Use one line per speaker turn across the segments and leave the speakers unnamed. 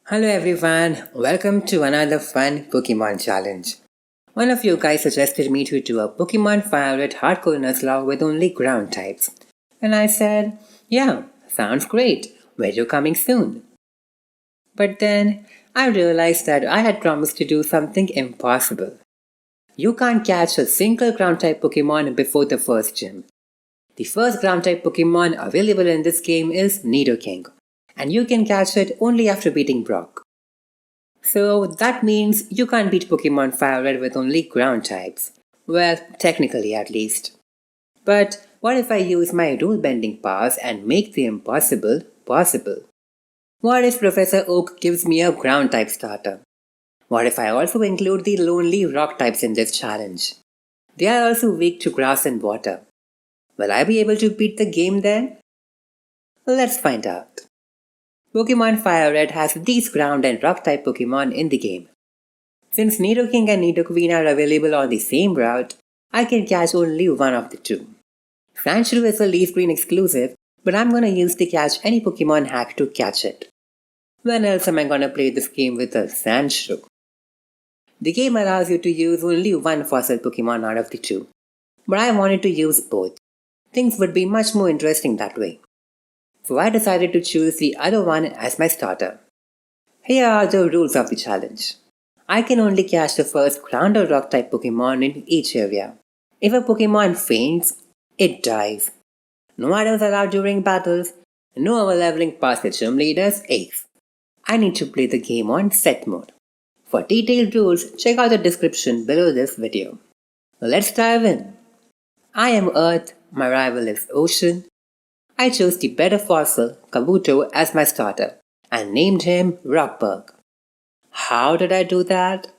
Hello everyone, welcome to another fun Pokemon challenge. One of you guys suggested me to do a Pokemon Fire Red Hardcore Nuzlocke with only ground types. And I said, yeah, sounds great, video coming soon. But then I realized that I had promised to do something impossible. You can't catch a single ground type Pokemon before the first gym. The first ground type Pokemon available in this game is Nidoking, and you can catch it only after beating Brock. So that means you can't beat Pokemon Fire Red with only ground types. Well, technically at least. But what if I use my rule bending powers and make the impossible possible? What if Professor Oak gives me a ground type starter? What if I also include the lonely rock types in this challenge? They are also weak to grass and water. Will I be able to beat the game then? Let's find out. Pokemon Fire Red has these ground and rock type Pokemon in the game. Since Nidoking and Nidoqueen are available on the same route, I can catch only one of the two. Sandshrew is a leaf green exclusive, but I'm gonna use the catch any Pokemon hack to catch it. When else am I gonna play this game with a Sandshrew? The game allows you to use only one fossil Pokemon out of the two, but I wanted to use both. Things would be much more interesting that way. So I decided to choose the other one as my starter. Here are the rules of the challenge. I can only catch the first ground or rock type Pokemon in each area. If a Pokemon faints, it dies. No items allowed during battles, no over-leveling past the gym leader's ace. I need to play the game on set mode. For detailed rules, check out the description below this video. Let's dive in. I am Earth, my rival is Ocean. I chose the better fossil, Kabuto, as my starter and named him Rockbug. How did I do that?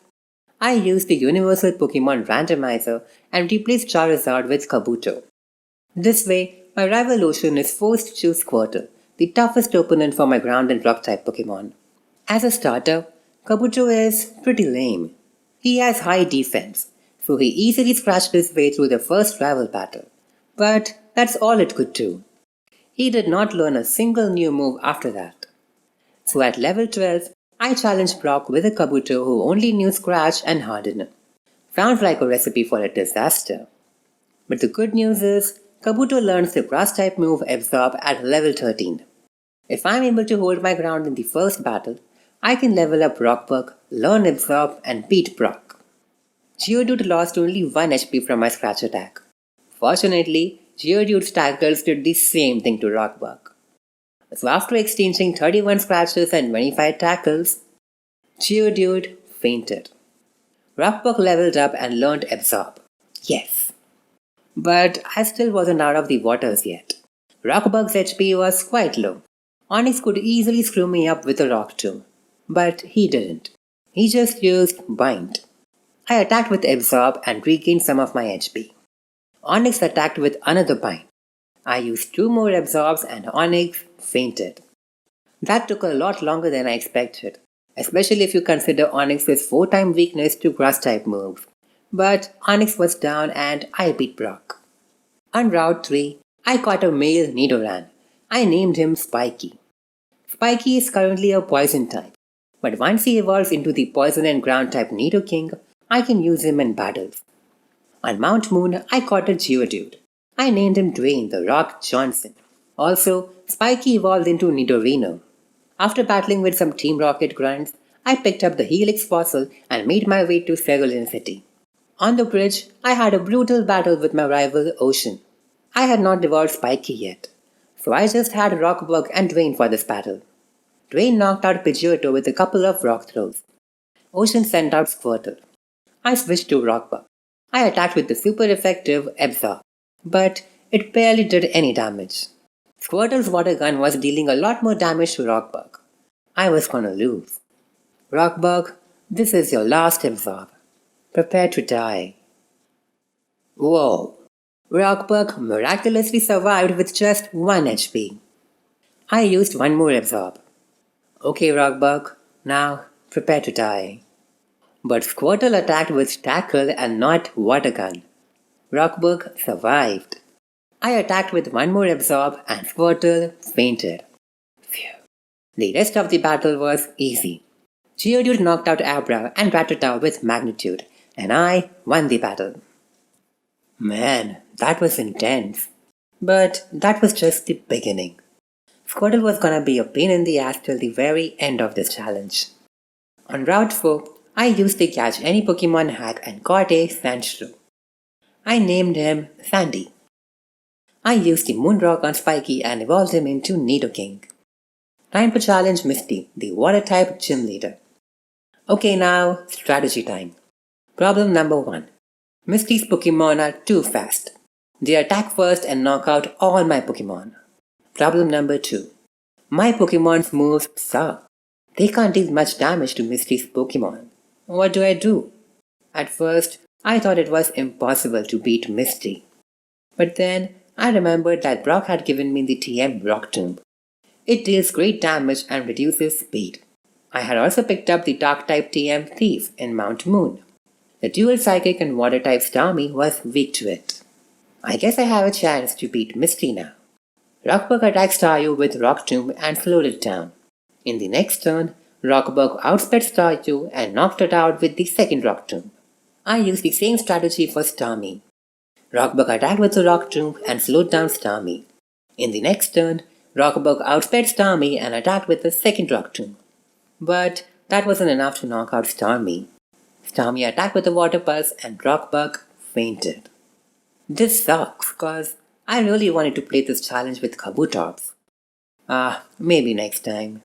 I used the Universal Pokemon Randomizer and replaced Charizard with Kabuto. This way, my rival Ocean is forced to choose Squirtle, the toughest opponent for my ground and rock type Pokemon. As a starter, Kabuto is pretty lame. He has high defense, so he easily scratched his way through the first rival battle. But that's all it could do. He did not learn a single new move after that. So at level 12, I challenged Brock with a Kabuto who only knew Scratch and Harden. Sounds like a recipe for a disaster. But the good news is, Kabuto learns the grass type move Absorb at level 13. If I'm able to hold my ground in the first battle, I can level up Rockbug, learn Absorb and beat Brock. Geodude lost only 1 HP from my Scratch attack. Fortunately, Geodude's tackles did the same thing to Rockbug. So after exchanging 31 scratches and 25 tackles, Geodude fainted. Rockbug leveled up and learned Absorb. Yes. But I still wasn't out of the waters yet. Rockbug's HP was quite low. Onix could easily screw me up with a rock tomb. But he didn't. He just used Bind. I attacked with Absorb and regained some of my HP. Onix attacked with another Bind. I used 2 more Absorbs and Onix fainted. That took a lot longer than I expected, especially if you consider Onix's 4-time weakness to grass type moves. But Onix was down and I beat Brock. On Route 3, I caught a male Nidoran. I named him Spiky. Spiky is currently a poison type, but once he evolves into the poison and ground type Nidoking, I can use him in battles. On Mount Moon, I caught a Geodude. I named him Dwayne the Rock Johnson. Also, Spiky evolved into Nidorino. After battling with some Team Rocket grunts, I picked up the Helix fossil and made my way to Cerulean City. On the bridge, I had a brutal battle with my rival Ocean. I had not evolved Spiky yet, so I just had Rockbug and Dwayne for this battle. Dwayne knocked out Pidgeotto with a couple of rock throws. Ocean sent out Squirtle. I switched to Rockbug. I attacked with the super effective Absorb, but it barely did any damage. Squirtle's water gun was dealing a lot more damage to Rockbug. I was gonna lose. Rockbug, this is your last Absorb. Prepare to die. Whoa! Rockbug miraculously survived with just 1 HP. I used 1 more Absorb. Okay, Rockbug, now prepare to die. But Squirtle attacked with Tackle and not Water Gun. Rockbug survived. I attacked with 1 more Absorb and Squirtle fainted. Phew. The rest of the battle was easy. Geodude knocked out Abra and Rattata with Magnitude, and I won the battle. Man, that was intense. But that was just the beginning. Squirtle was gonna be a pain in the ass till the very end of this challenge. On Route 4, I used the Catch Any Pokemon hack and caught a Sandshrew. I named him Sandy. I used the Moonrock on Spiky and evolved him into Nidoking. Time to challenge Misty, the Water-type gym leader. Okay, now, strategy time. Problem number 1. Misty's Pokemon are too fast. They attack first and knock out all my Pokemon. Problem number 2. My Pokemon's moves suck. They can't deal much damage to Misty's Pokemon. What do I do? At first, I thought it was impossible to beat Misty. But then, I remembered that Brock had given me the TM Rock Tomb. It deals great damage and reduces speed. I had also picked up the Dark-type TM Thief in Mount Moon. The dual Psychic and Water-type Starmie was weak to it. I guess I have a chance to beat Misty now. Rockbug attacked Staryu with Rock Tomb and slowed it down. In the next turn, Rockbug outsped Staryu and knocked it out with the second Rock Tomb. I used the same strategy for Starmie. Rockbug attacked with the Rock Tomb and slowed down Starmie. In the next turn, Rockbug outsped Starmie and attacked with the second Rock Tomb. But that wasn't enough to knock out Starmie. Starmie attacked with a Water Pulse and Rockbug fainted. This sucks, cause I really wanted to play this challenge with Kabutops. Maybe next time.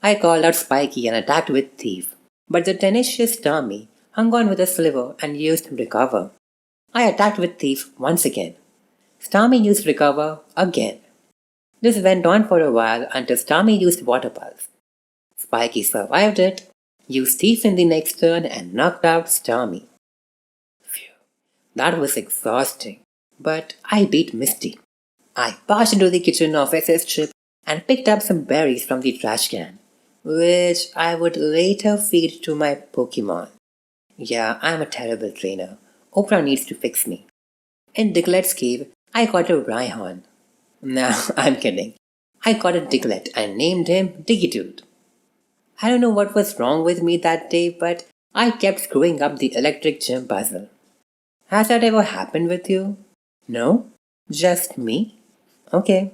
I called out Spiky and attacked with Thief, but the tenacious Starmie hung on with a sliver and used Recover. I attacked with Thief once again. Starmie used Recover again. This went on for a while until Starmie used Water Pulse. Spiky survived it, used Thief in the next turn and knocked out Starmie. Phew, that was exhausting, but I beat Misty. I barged into the kitchen of SS Chip and picked up some berries from the trash can, which I would later feed to my Pokémon. Yeah, I'm a terrible trainer. Oprah needs to fix me. In Diglett cave, I caught a Rhyhorn. Nah, I'm kidding. I caught a Diglett and named him Digidude. I don't know what was wrong with me that day, but I kept screwing up the electric gym puzzle. Has that ever happened with you? No? Just me? Okay.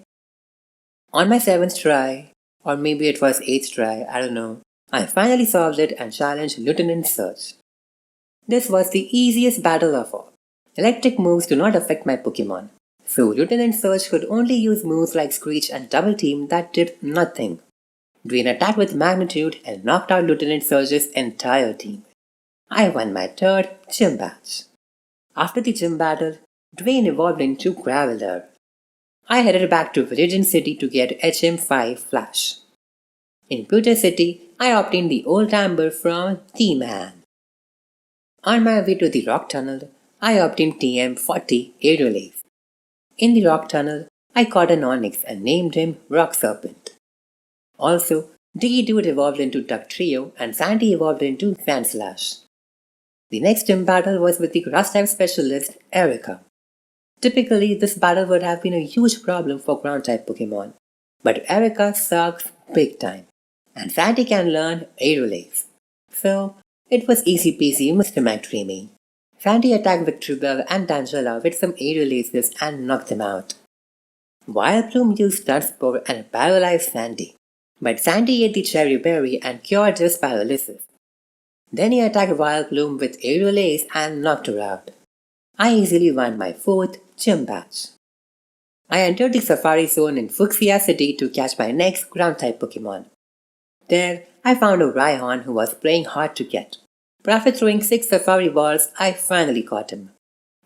On my 7th try, or maybe it was 8th try, I don't know, I finally solved it and challenged Lieutenant Surge. This was the easiest battle of all. Electric moves do not affect my Pokémon, so Lieutenant Surge could only use moves like Screech and Double Team that did nothing. Dwayne attacked with Magnitude and knocked out Lieutenant Surge's entire team. I won my 3rd gym badge. After the gym battle, Dwayne evolved into Graveler. I headed back to Viridian City to get HM5 Flash. In Pewter City, I obtained the Old Amber from T-Man. On my way to the Rock Tunnel, I obtained TM40 Aerial Ace. In the Rock Tunnel, I caught an Onyx and named him Rock Serpent. Also, Digidude evolved into Ductrio and Sandy evolved into Sandslash. The next gym battle was with the Grass-type specialist, Erica. Typically, this battle would have been a huge problem for Ground-type Pokemon, but Erica sucks big time, and Sandy can learn Aerial Ace. So, it was easy peasy Mr. McDreamy. Sandy attacked Victreebel and Tangela with some Aerial Aces and knocked them out. Vileplume used Dunspoor and paralyzed Sandy, but Sandy ate the Cherry Berry and cured his paralysis. Then he attacked Vileplume with Aerial Ace and knocked her out. I easily won my 4th gym badge. I entered the Safari Zone in Fuchsia City to catch my next Ground-type Pokemon. There, I found a Rhyhorn who was playing hard to get, but after throwing 6 Safari balls, I finally caught him.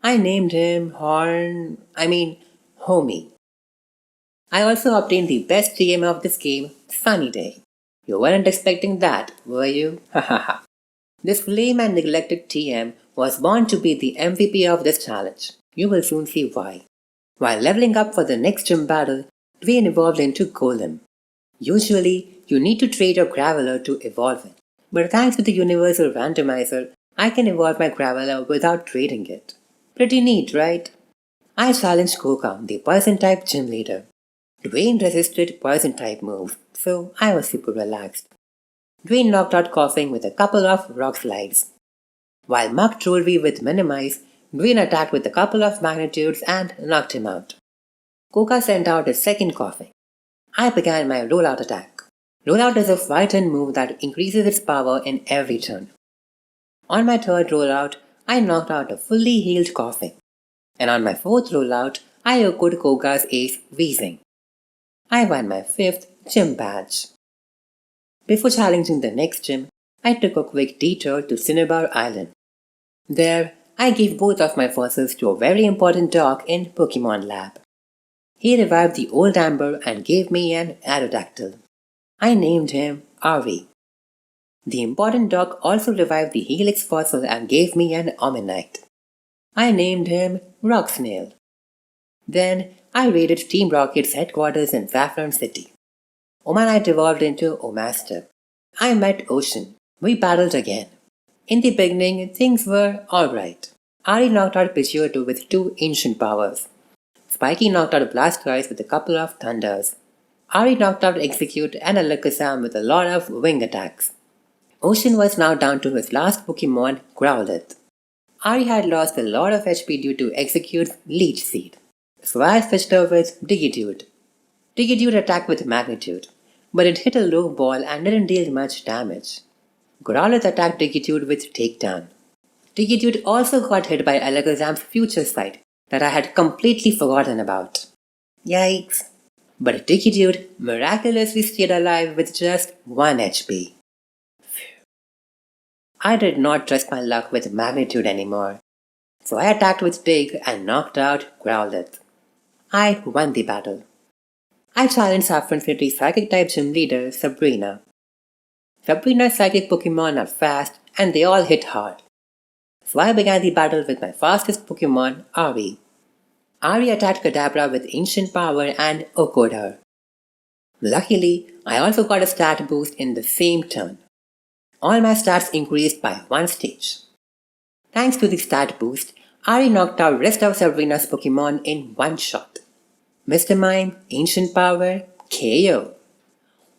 I named him Homie. I also obtained the best TM of this game, Sunny Day. You weren't expecting that, were you? Hahaha. This lame and neglected TM was born to be the MVP of this challenge. You will soon see why. While leveling up for the next gym battle, Dwayne evolved into Golem. Usually, you need to trade your Graveler to evolve it, but thanks to the Universal Randomizer, I can evolve my Graveler without trading it. Pretty neat, right? I challenged Kokam, the Poison-type gym leader. Dwayne resisted Poison-type moves, so I was super relaxed. Dwayne knocked out coughing with a couple of rock slides. While Muck Jewelry with Minimize, Dwayne attacked with a couple of magnitudes and knocked him out. Koka sent out his second coughing. I began my rollout attack. Rollout is a fight-in move that increases its power in every turn. On my third rollout, I knocked out a fully healed coughing. And on my fourth rollout, I echoed Koga's ace wheezing. I won my fifth gym badge. Before challenging the next gym, I took a quick detour to Cinebar Island. There, I gave both of my fossils to a very important dog in Pokémon Lab. He revived the old Amber and gave me an Aerodactyl. I named him Ari. The important dog also revived the Helix fossil and gave me an Omanite. I named him Rock Snail. Then I raided Team Rocket's headquarters in Saffron City. Omanite evolved into Omaster. I met Ocean. We battled again. In the beginning, things were alright. Ari knocked out Pidgeotto with 2 ancient powers. Spiky knocked out Blastoise with a couple of thunders. Ari knocked out Execute and Alakazam with a lot of wing attacks. Ocean was now down to his last Pokemon, Growlithe. Ari had lost a lot of HP due to Execute's Leech Seed, so I switched her with Digitude. Digitude attacked with Magnitude, but it hit a low ball and didn't deal much damage. Growlithe attacked Digitude with Takedown. Digitude also got hit by Alakazam's Future Sight that I had completely forgotten about. Yikes! But Digitude miraculously stayed alive with just 1 HP. I did not trust my luck with Magnitude anymore, so I attacked with Dig and knocked out Growlithe. I won the battle. I challenged Saffron City's Psychic-type gym leader, Sabrina. Sabrina's psychic Pokemon are fast and they all hit hard. So I began the battle with my fastest Pokemon, Ari. Ari attacked Kadabra with Ancient Power and OHKO'd her. Luckily, I also got a stat boost in the same turn. All my stats increased by 1 stage. Thanks to the stat boost, Ari knocked out rest of Sabrina's Pokemon in 1 shot. Mr. Mime, Ancient Power, KO.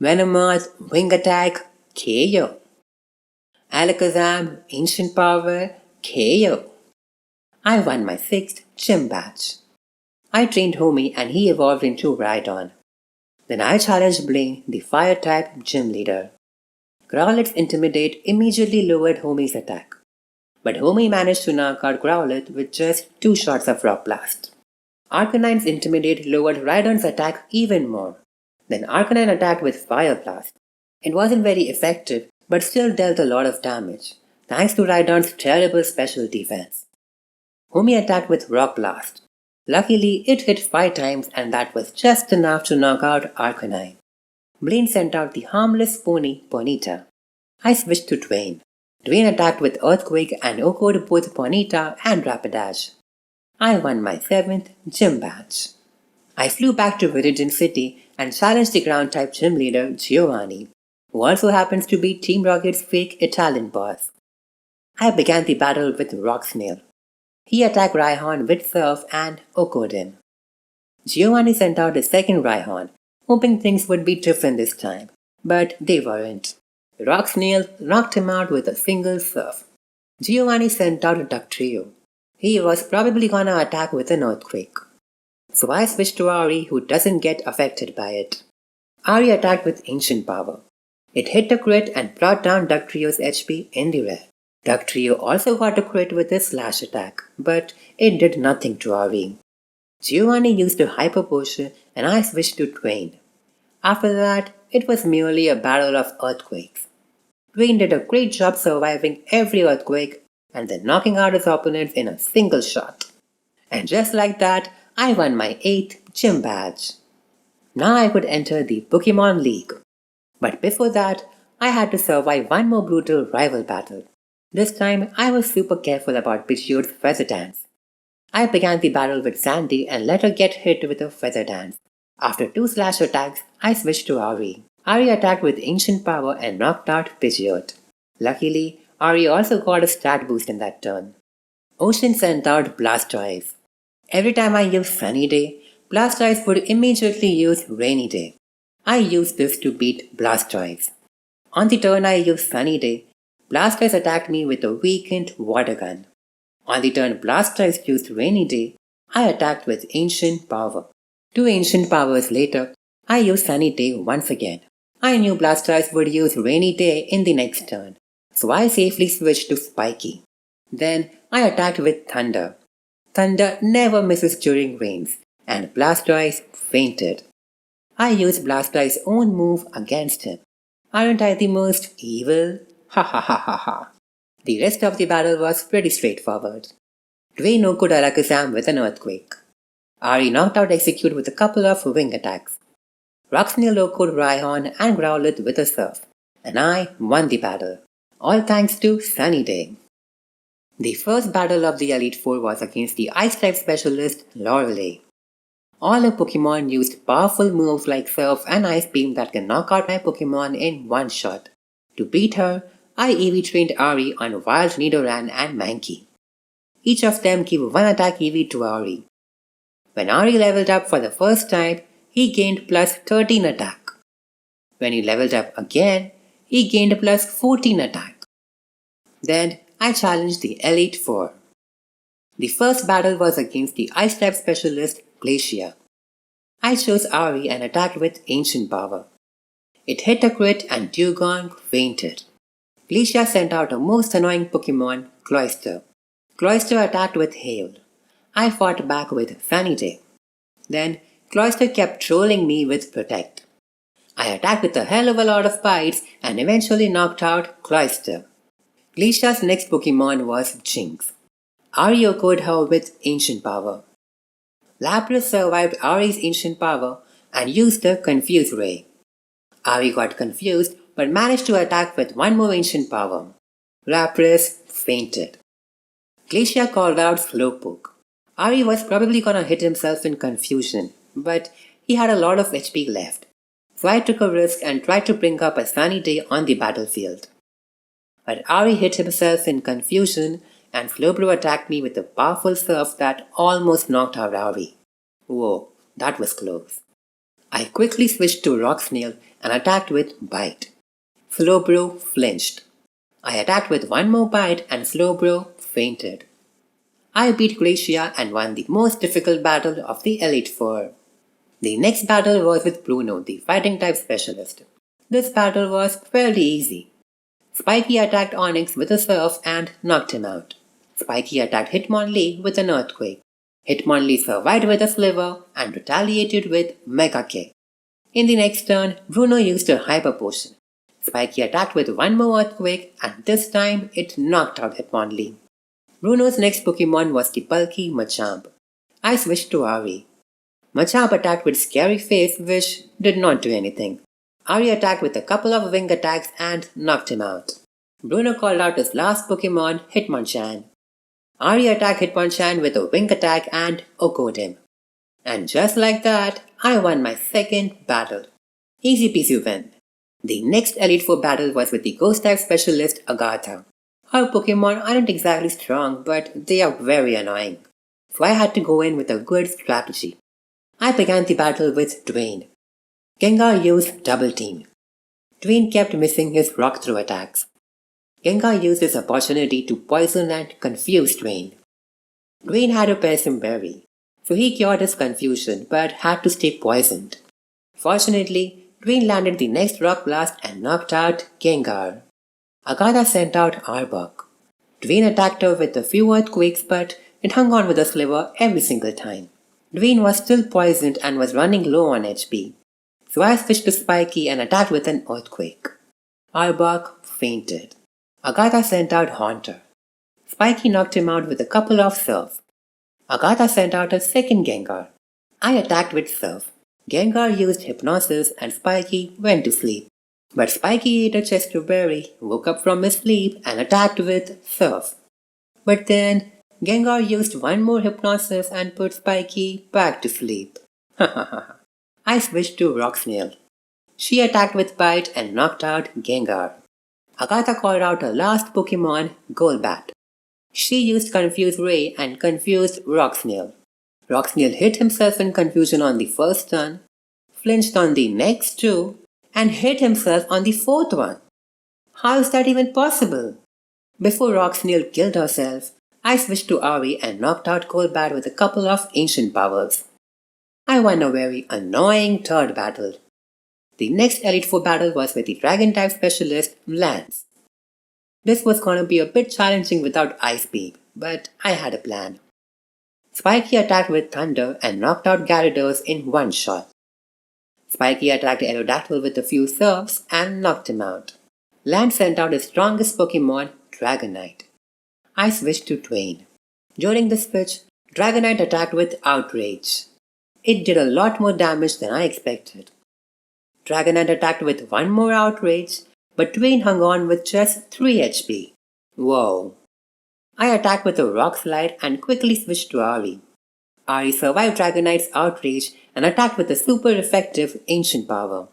Venomoth, Wing Attack, KO. Alakazam, Ancient Power, KO. I won my 6th gym badge. I trained Homie and he evolved into Rhydon. Then I challenged Blaine, the Fire-type gym leader. Growlithe's Intimidate immediately lowered Homie's attack, but Homie managed to knock out Growlithe with just 2 shots of Rock Blast. Arcanine's Intimidate lowered Rhydon's attack even more. Then Arcanine attacked with Fire Blast. It wasn't very effective, but still dealt a lot of damage, thanks to Rhydon's terrible special defense. Homie attacked with Rock Blast. Luckily, it hit 5 times and that was just enough to knock out Arcanine. Blaine sent out the harmless pony, Ponyta. I switched to Dwayne. Dwayne attacked with Earthquake and OHKO'd both Ponyta and Rapidash. I won my 7th gym badge. I flew back to Viridian City and challenged the ground-type gym leader, Giovanni, who also happens to be Team Rocket's fake Italian boss. I began the battle with Rock Snail. He attacked Rhyhorn with Surf and OHKO'd him. Giovanni sent out his second Rhyhorn, hoping things would be different this time, but they weren't. Rock Snail knocked him out with a single Surf. Giovanni sent out a Dugtrio. He was probably gonna attack with an Earthquake. So I switched to Ari, who doesn't get affected by it. Ari attacked with Ancient Power. It hit a crit and brought down Dugtrio's HP in the red. Dugtrio also got a crit with his Slash attack, but it did nothing to Ari. Giovanni used a Hyper Potion and I switched to Dwayne. After that, it was merely a battle of earthquakes. Dwayne did a great job surviving every earthquake and then knocking out his opponents in a single shot. And just like that, I won my 8th gym badge. Now I could enter the Pokémon League. But before that, I had to survive one more brutal rival battle. This time, I was super careful about Pidgeotto's Feather Dance. I began the battle with Sandy and let her get hit with a Feather Dance. After 2 slash attacks, I switched to Ari. Ari attacked with Ancient Power and knocked out Pidgeotto. Luckily, Ari also got a stat boost in that turn. Ocean sent out Blastoise. Every time I used Sunny Day, Blastoise would immediately use Rainy Day. I used this to beat Blastoise. On the turn I used Sunny Day, Blastoise attacked me with a weakened water gun. On the turn Blastoise used Rainy Day, I attacked with Ancient Power. 2 Ancient Powers later, I used Sunny Day once again. I knew Blastoise would use Rainy Day in the next turn, so I safely switched to Spiky. Then I attacked with Thunder. Thunder never misses during rains, and Blastoise fainted. I used Blastoise's own move against him. Aren't I the most evil? Ha ha ha ha ha. The rest of the battle was pretty straightforward. Dwayne knocked Alakazam with an earthquake. Ari knocked out Execute with a couple of wing attacks. Roxanne locoed Rhyhorn and Growlithe with a surf, and I won the battle, all thanks to Sunny Day. The first battle of the Elite Four was against the Ice-type specialist Lorelei. All her Pokémon used powerful moves like Surf and Ice Beam that can knock out my Pokémon in one shot. To beat her, I EV trained Ari on Wild Nidoran and Mankey. Each of them gave one attack EV to Ari. When Ari leveled up for the first time, he gained plus 13 attack. When he leveled up again, he gained plus 14 attack. Then I challenged the Elite Four. The first battle was against the Ice-type specialist Glacier. I chose Ari and attacked with Ancient Power. It hit a crit and Dugong fainted. Glacier sent out a most annoying Pokémon, Cloyster. Cloyster attacked with Hail. I fought back with Sunny Day. Then Cloyster kept trolling me with Protect. I attacked with a hell of a lot of bites and eventually knocked out Cloyster. Glacier's next Pokémon was Jinx. Ari echoed her with Ancient Power. Lapras survived Ari's Ancient Power and used the Confuse Ray. Ari got confused but managed to attack with one more Ancient Power. Lapras fainted. Glacier called out Slowpoke. Ari was probably gonna hit himself in confusion, but he had a lot of HP left. So I took a risk and tried to bring up a Sunny Day on the battlefield. But Ari hit himself in confusion and Slowbro attacked me with a powerful surf that almost knocked out Ari. Whoa, that was close. I quickly switched to Rock Snail and attacked with Bite. Slowbro flinched. I attacked with one more bite and Slowbro fainted. I beat Glacier and won the most difficult battle of the Elite Four. The next battle was with Bruno, the fighting-type specialist. This battle was fairly easy. Spiky attacked Onix with a surf and knocked him out. Spiky attacked Hitmonlee with an earthquake. Hitmonlee survived with a sliver and retaliated with Mega Kick. In the next turn, Bruno used a Hyper Potion. Spiky attacked with one more earthquake and this time it knocked out Hitmonlee. Bruno's next Pokémon was the bulky Machamp. I switched to Ari. Machamp attacked with Scary Face which did not do anything. Ari attacked with a couple of wing attacks and knocked him out. Bruno called out his last Pokémon, Hitmonchan. Ari attacked Hitmonchan with a wing attack and OHKO'd him. And just like that, I won my second battle. Easy peasy win. The next Elite Four battle was with the Ghost-type specialist Agata. Her Pokémon aren't exactly strong, but they are very annoying. So I had to go in with a good strategy. I began the battle with Dwayne. Gengar used Double Team. Dwayne kept missing his Rock Throw attacks. Gengar used this opportunity to poison and confuse Dwayne. Dwayne had a Persim Berry, so he cured his confusion but had to stay poisoned. Fortunately, Dwayne landed the next Rock Blast and knocked out Gengar. Agata sent out Arbok. Dwayne attacked her with a few earthquakes but it hung on with a sliver every single time. Dwayne was still poisoned and was running low on HP. So I switched to Spiky and attacked with an earthquake. Arbok fainted. Agata sent out Haunter. Spiky knocked him out with a couple of Surf. Agata sent out a second Gengar. I attacked with Surf. Gengar used Hypnosis and Spiky went to sleep. But Spiky ate a Chester Berry, woke up from his sleep and attacked with Surf. But then Gengar used one more Hypnosis and put Spiky back to sleep. I switched to Rock Snail. She attacked with Bite and knocked out Gengar. Agata called out her last Pokémon, Golbat. She used Confuse Ray and confused Rock Snail. Rock Snail hit himself in confusion on the first turn. flinched on the next two, and hit himself on the fourth one. How is that even possible? Before Roxneil killed herself, I switched to Ari and knocked out Golbat with a couple of ancient powers. I won a very annoying third battle. The next Elite Four battle was with the Dragon-type specialist, Lance. This was gonna be a bit challenging without Ice Beam, but I had a plan. Spiky attacked with Thunder and knocked out Gyarados in one shot. Spiky attacked Aerodactyl with a few serves and knocked him out. Lance sent out his strongest Pokémon, Dragonite. I switched to Twain. During the switch, Dragonite attacked with Outrage. It did a lot more damage than I expected. Dragonite attacked with one more Outrage, but Twain hung on with just 3 HP. Whoa. I attacked with a Rock Slide and quickly switched to Ari. Ari survived Dragonite's Outrage and attacked with a super effective Ancient Power.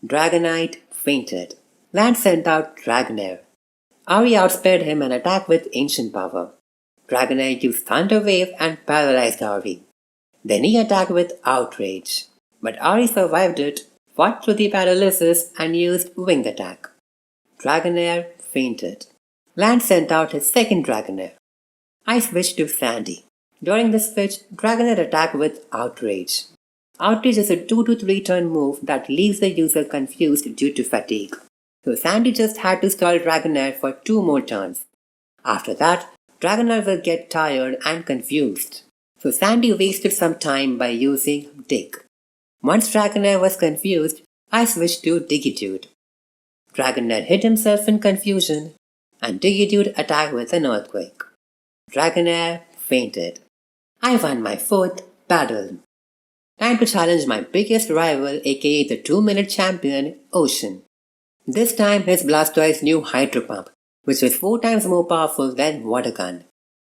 Dragonite fainted. Lance sent out Dragonair. Ari outsped him and attacked with Ancient Power. Dragonair used Thunder Wave and paralyzed Ari. Then he attacked with Outrage. But Ari survived it, fought through the paralysis and used Wing Attack. Dragonair fainted. Lance sent out his second Dragonair. I switched to Sandy. During the switch, Dragonair attacked with Outrage. Outrage is a 2 to 3 turn move that leaves the user confused due to fatigue. So Sandy just had to stall Dragonair for 2 more turns. After that, Dragonair will get tired and confused. So Sandy wasted some time by using Dig. Once Dragonair was confused, I switched to Digitude. Dragonair hit himself in confusion, and Digitude attacked with an Earthquake. Dragonair fainted. I won my 4th battle. Time to challenge my biggest rival, aka the 2-minute champion, Ocean. This time his Blastoise knew Hydro Pump, which was 4 times more powerful than Water Gun.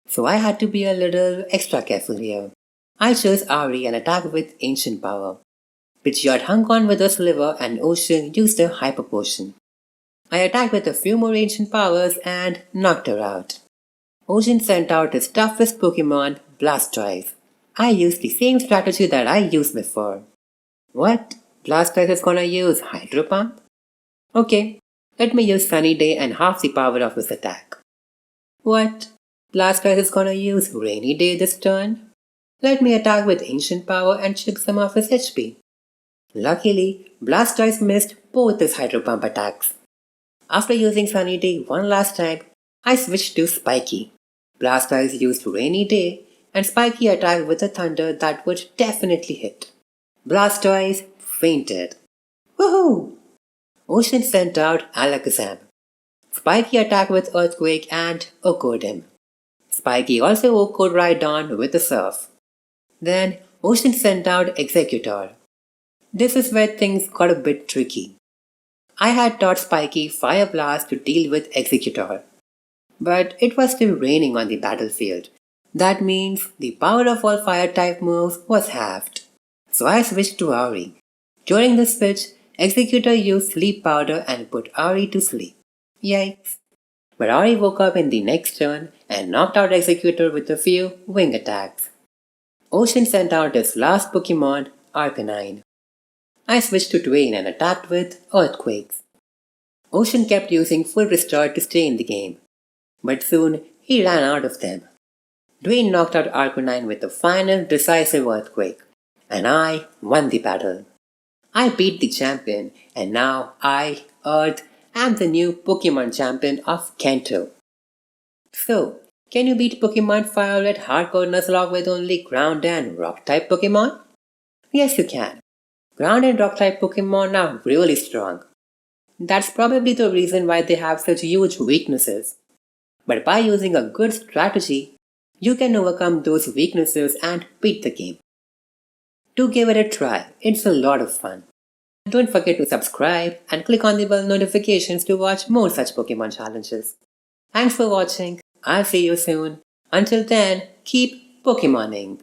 So I had to be a little extra careful here. I chose Ari and attacked with Ancient Power. Pidgeot hung on with a Sliver and Ocean used a Hyper Potion. I attacked with a few more Ancient Powers and knocked her out. Ocean sent out his toughest Pokémon, Blastoise. I used the same strategy that I used before. What? Blastoise is gonna use Hydro Pump? Okay, let me use Sunny Day and half the power of his attack. What? Blastoise is gonna use Rainy Day this turn? Let me attack with Ancient Power and chip some of his HP. Luckily, Blastoise missed both his Hydro Pump attacks. After using Sunny Day one last time, I switched to Spiky. Blastoise used Rainy Day and Spiky attacked with a Thunder that would definitely hit. Blastoise fainted. Woohoo! Ocean sent out Alakazam. Spiky attacked with Earthquake and OHKO'd him. Spiky also OHKO'd Rhydon with a Surf. Then Ocean sent out Executor. This is where things got a bit tricky. I had taught Spiky Fire Blast to deal with Executor. But it was still raining on the battlefield. That means the power of all fire-type moves was halved. So I switched to Ari. During the switch, Executor used Sleep Powder and put Ari to sleep. Yikes. But Ari woke up in the next turn and knocked out Executor with a few wing attacks. Ocean sent out his last Pokémon, Arcanine. I switched to Twain and attacked with Earthquakes. Ocean kept using Full Restore to stay in the game, but soon he ran out of them. Dwayne knocked out Arcanine with a final decisive Earthquake, and I won the battle. I beat the champion, and now I, Earth, am the new Pokémon champion of Kanto. So, can you beat Pokémon Fire Red Hardcore Nuzlocke with only Ground and Rock-type Pokémon? Yes, you can. Ground and Rock-type Pokémon are really strong. That's probably the reason why they have such huge weaknesses. But by using a good strategy, you can overcome those weaknesses and beat the game. Do give it a try, it's a lot of fun. Don't forget to subscribe and click on the bell notifications to watch more such Pokémon challenges. Thanks for watching, I'll see you soon. Until then, keep Pokémoning.